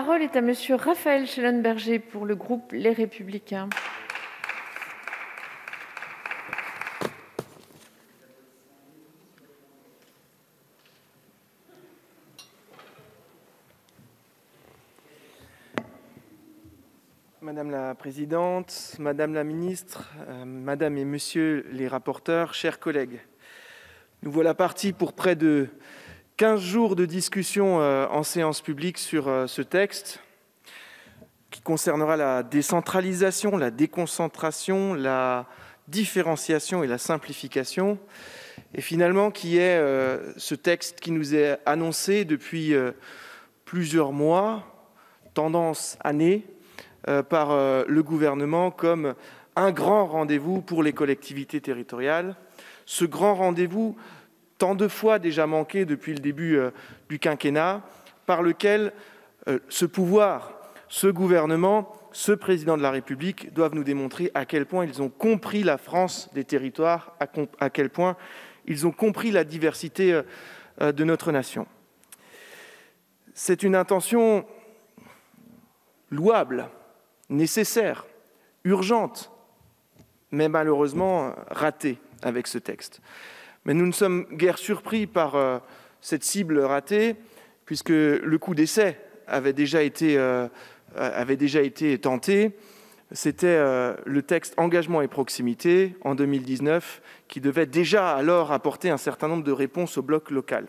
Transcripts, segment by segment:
La parole est à Monsieur Raphaël Schellenberger pour le groupe Les Républicains. Madame la Présidente, Madame la Ministre, Madame et Monsieur les rapporteurs, chers collègues, nous voilà partis pour près de 15 jours de discussion en séance publique sur ce texte qui concernera la décentralisation, la déconcentration, la différenciation et la simplification, et finalement qui est ce texte qui nous est annoncé depuis plusieurs mois, tendance année, par le gouvernement comme un grand rendez-vous pour les collectivités territoriales. Ce grand rendez-vous, tant de fois déjà manqué depuis le début du quinquennat, par lequel ce pouvoir, ce gouvernement, ce président de la République doivent nous démontrer à quel point ils ont compris la France des territoires, à quel point ils ont compris la diversité de notre nation. C'est une intention louable, nécessaire, urgente, mais malheureusement ratée avec ce texte. Mais nous ne sommes guère surpris par cette cible ratée, puisque le coup d'essai avait déjà été tenté. C'était le texte Engagement et proximité en 2019, qui devait déjà alors apporter un certain nombre de réponses au bloc local.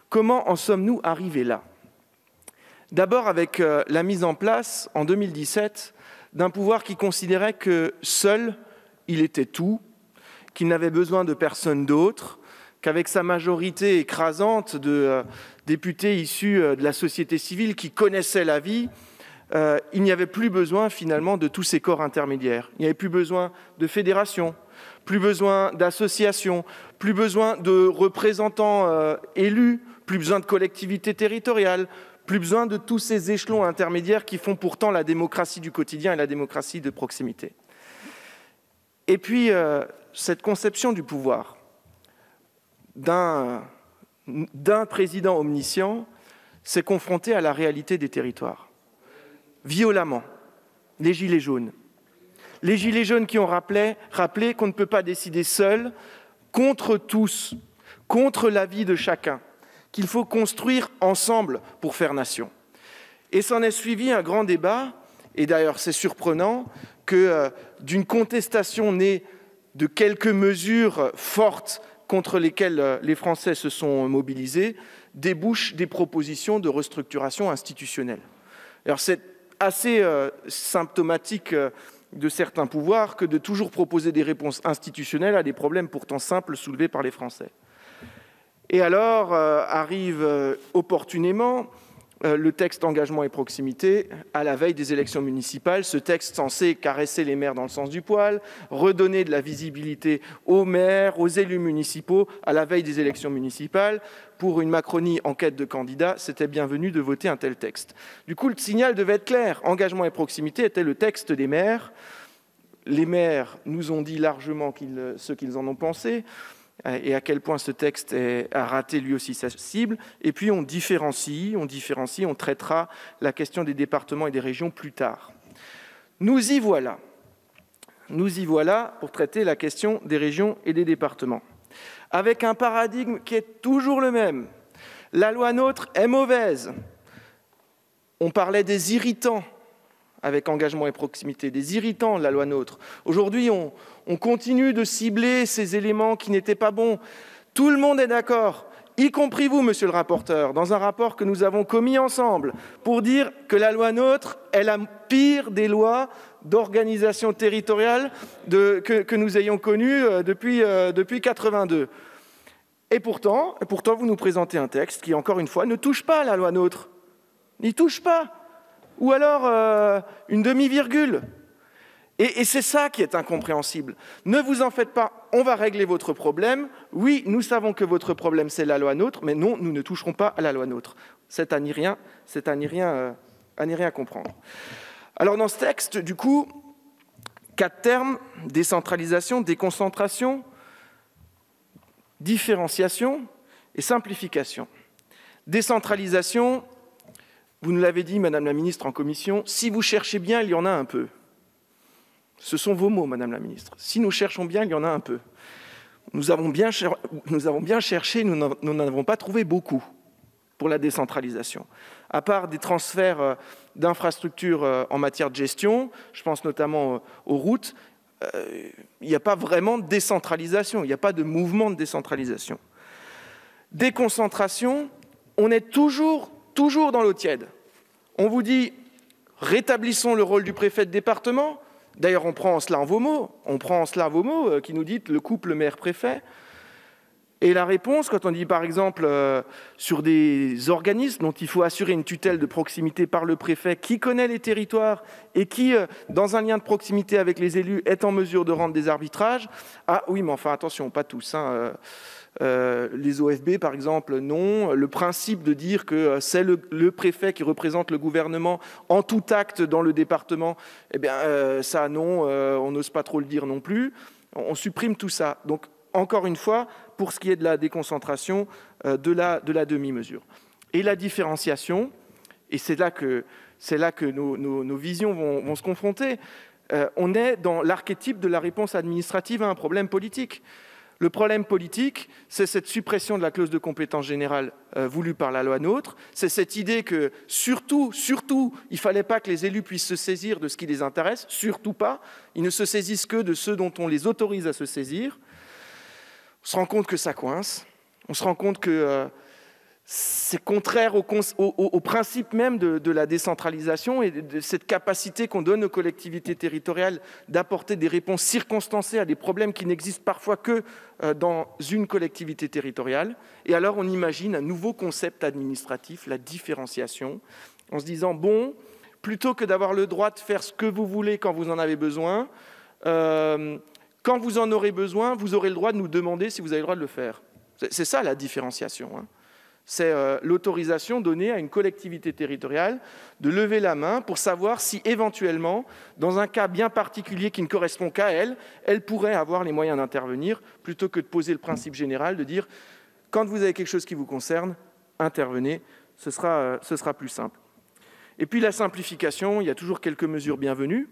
Comment en sommes-nous arrivés là ? D'abord avec la mise en place, en 2017, d'un pouvoir qui considérait que seul, il était tout, qu'il n'avait besoin de personne d'autre, qu'avec sa majorité écrasante de députés issus de la société civile qui connaissaient la vie, il n'y avait plus besoin finalement de tous ces corps intermédiaires. Il n'y avait plus besoin de fédérations, plus besoin d'associations, plus besoin de représentants élus, plus besoin de collectivités territoriales, plus besoin de tous ces échelons intermédiaires qui font pourtant la démocratie du quotidien et la démocratie de proximité. Et puis, cette conception du pouvoir d'un président omniscient s'est confrontée à la réalité des territoires. Violemment, les Gilets jaunes. Les Gilets jaunes qui ont rappelé qu'on ne peut pas décider seul, contre tous, contre l'avis de chacun, qu'il faut construire ensemble pour faire nation. Et s'en est suivi un grand débat, et d'ailleurs c'est surprenant que d'une contestation née de quelques mesures fortes contre lesquelles les Français se sont mobilisés, débouchent des propositions de restructuration institutionnelle. Alors c'est assez symptomatique de certains pouvoirs que de toujours proposer des réponses institutionnelles à des problèmes pourtant simples soulevés par les Français. Et alors arrive opportunément le texte Engagement et proximité à la veille des élections municipales, ce texte censé caresser les maires dans le sens du poil, redonner de la visibilité aux maires, aux élus municipaux à la veille des élections municipales. Pour une Macronie en quête de candidats, c'était bienvenu de voter un tel texte. Du coup, le signal devait être clair. Engagement et proximité était le texte des maires. Les maires nous ont dit largement ce qu'ils en ont pensé, et à quel point ce texte a raté lui aussi sa cible. Et puis on différencie, on traitera la question des départements et des régions plus tard. Nous y voilà pour traiter la question des régions et des départements, avec un paradigme qui est toujours le même. La loi NOTRe est mauvaise. On parlait des irritants avec Engagement et proximité, des irritants de la loi NOTRe. Aujourd'hui, on continue de cibler ces éléments qui n'étaient pas bons. Tout le monde est d'accord, y compris vous, monsieur le rapporteur, dans un rapport que nous avons commis ensemble, pour dire que la loi NOTRe est la pire des lois d'organisation territoriale que nous ayons connues depuis 1982. Et pourtant, vous nous présentez un texte qui, encore une fois, ne touche pas à la loi NOTRe. N'y touche pas. Ou alors une demi-virgule. Et c'est ça qui est incompréhensible. Ne vous en faites pas, on va régler votre problème. Oui, nous savons que votre problème, c'est la loi NOTRe, mais non, nous ne toucherons pas à la loi NOTRe. C'est à n'y rien comprendre. Alors dans ce texte, du coup, 4 termes: décentralisation, déconcentration, différenciation et simplification. Décentralisation, Vous nous l'avez dit, Madame la Ministre, en commission, si vous cherchez bien, il y en a un peu. Ce sont vos mots, Madame la Ministre. Si nous cherchons bien, il y en a un peu. Nous avons bien cherché, nous n'avons pas trouvé beaucoup pour la décentralisation. À part des transferts d'infrastructures en matière de gestion, je pense notamment aux routes, il n'y a pas vraiment de décentralisation, il n'y a pas de mouvement de décentralisation. Déconcentration, on est toujours dans l'eau tiède. On vous dit, rétablissons le rôle du préfet de département. D'ailleurs, on prend cela en vos mots, qui nous dites le couple maire-préfet. Et la réponse, quand on dit par exemple sur des organismes dont il faut assurer une tutelle de proximité par le préfet, qui connaît les territoires et qui, dans un lien de proximité avec les élus, est en mesure de rendre des arbitrages. Ah oui, mais enfin attention, pas tous. Les OFB, par exemple, non. Le principe de dire que c'est le préfet qui représente le gouvernement en tout acte dans le département, eh bien, ça, non, on n'ose pas trop le dire non plus. On supprime tout ça. Donc, encore une fois, pour ce qui est de la déconcentration, de la demi-mesure. Et la différenciation, et c'est là que nos visions vont se confronter, on est dans l'archétype de la réponse administrative à un problème politique. Le problème politique, c'est cette suppression de la clause de compétence générale voulue par la loi NOTRe. C'est cette idée que, surtout, il ne fallait pas que les élus puissent se saisir de ce qui les intéresse, surtout pas. Ils ne se saisissent que de ceux dont on les autorise à se saisir. On se rend compte que ça coince. On se rend compte que c'est contraire au principe même de la décentralisation et de cette capacité qu'on donne aux collectivités territoriales d'apporter des réponses circonstancées à des problèmes qui n'existent parfois que dans une collectivité territoriale. Et alors on imagine un nouveau concept administratif, la différenciation, en se disant, bon, plutôt que d'avoir le droit de faire ce que vous voulez quand vous en avez besoin, quand vous en aurez besoin, vous aurez le droit de nous demander si vous avez le droit de le faire. C'est ça la différenciation. C'est l'autorisation donnée à une collectivité territoriale de lever la main pour savoir si éventuellement, dans un cas bien particulier qui ne correspond qu'à elle, elle pourrait avoir les moyens d'intervenir, plutôt que de poser le principe général de dire « quand vous avez quelque chose qui vous concerne, intervenez, ce sera plus simple ». Et puis la simplification, il y a toujours quelques mesures bienvenues.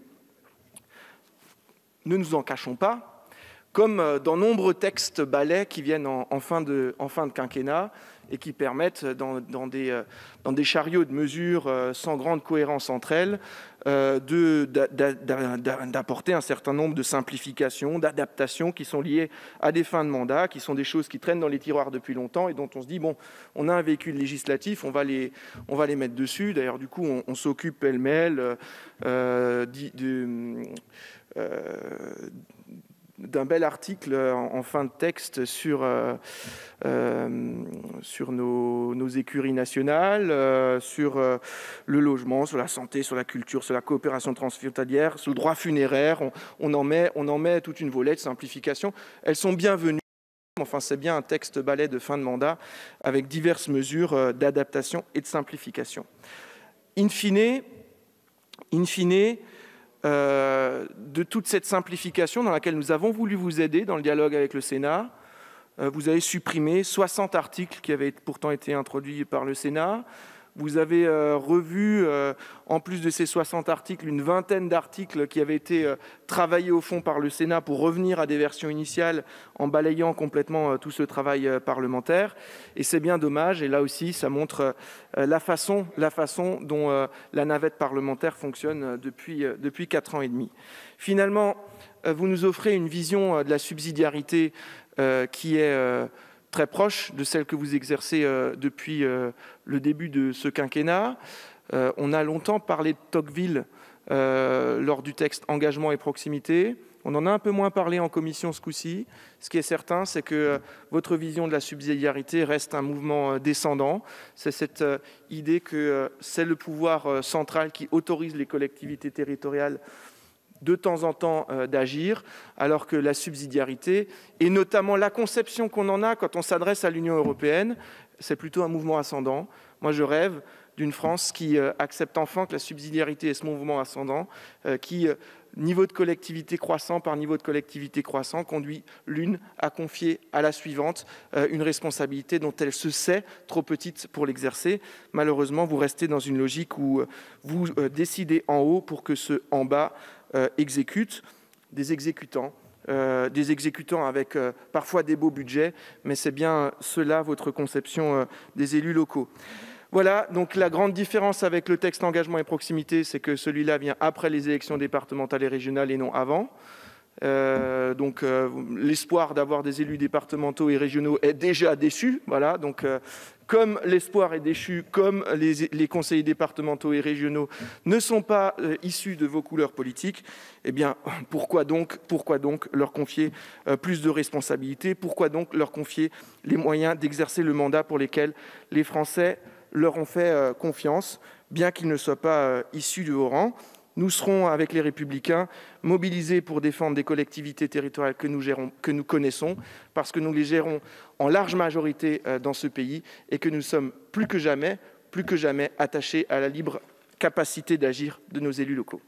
Ne nous en cachons pas, comme dans nombreux textes balais qui viennent en fin de quinquennat et qui permettent, dans des chariots de mesures sans grande cohérence entre elles, d'apporter un certain nombre de simplifications, d'adaptations qui sont liées à des fins de mandat, qui sont des choses qui traînent dans les tiroirs depuis longtemps et dont on se dit, bon, on a un véhicule législatif, on va les mettre dessus. D'ailleurs, du coup, on s'occupe pêle-mêle d'un bel article en fin de texte sur nos écuries nationales, sur le logement, sur la santé, sur la culture, sur la coopération transfrontalière, sur le droit funéraire. On en met toute une volée de simplification. Elles sont bienvenues. Enfin, c'est bien un texte balai de fin de mandat avec diverses mesures d'adaptation et de simplification. In fine, de toute cette simplification dans laquelle nous avons voulu vous aider dans le dialogue avec le Sénat, vous avez supprimé 60 articles qui avaient pourtant été introduits par le Sénat. Vous avez revu, en plus de ces 60 articles, une vingtaine d'articles qui avaient été travaillés au fond par le Sénat pour revenir à des versions initiales en balayant complètement tout ce travail parlementaire. Et c'est bien dommage. Et là aussi, ça montre la façon dont la navette parlementaire fonctionne depuis 4 ans et demi. Finalement, vous nous offrez une vision de la subsidiarité qui est très proche de celle que vous exercez depuis le début de ce quinquennat. On a longtemps parlé de Tocqueville lors du texte engagement et proximité. On en a un peu moins parlé en commission ce coup-ci. Ce qui est certain, c'est que votre vision de la subsidiarité reste un mouvement descendant. C'est cette idée que c'est le pouvoir central qui autorise les collectivités territoriales de temps en temps d'agir, alors que la subsidiarité, et notamment la conception qu'on en a quand on s'adresse à l'Union européenne, c'est plutôt un mouvement ascendant. Moi, je rêve d'une France qui accepte enfin que la subsidiarité est ce mouvement ascendant, qui, niveau de collectivité croissant par niveau de collectivité croissant, conduit l'une à confier à la suivante une responsabilité dont elle se sait trop petite pour l'exercer. Malheureusement, vous restez dans une logique où vous décidez en haut pour que ceux en bas exécutent, des exécutants avec parfois des beaux budgets, mais c'est bien cela votre conception des élus locaux. Voilà, donc la grande différence avec le texte engagement et proximité, c'est que celui-là vient après les élections départementales et régionales et non avant. L'espoir d'avoir des élus départementaux et régionaux est déjà déçu. Voilà, donc comme l'espoir est déchu, comme les conseillers départementaux et régionaux ne sont pas issus de vos couleurs politiques, eh bien, pourquoi donc leur confier plus de responsabilités? Pourquoi donc leur confier les moyens d'exercer le mandat pour lesquels les Français leur ont fait confiance, bien qu'ils ne soient pas issus de haut rang? Nous serons, avec les Républicains, mobilisés pour défendre des collectivités territoriales que nous connaissons, parce que nous les gérons en large majorité dans ce pays et que nous sommes plus que jamais attachés à la libre capacité d'agir de nos élus locaux.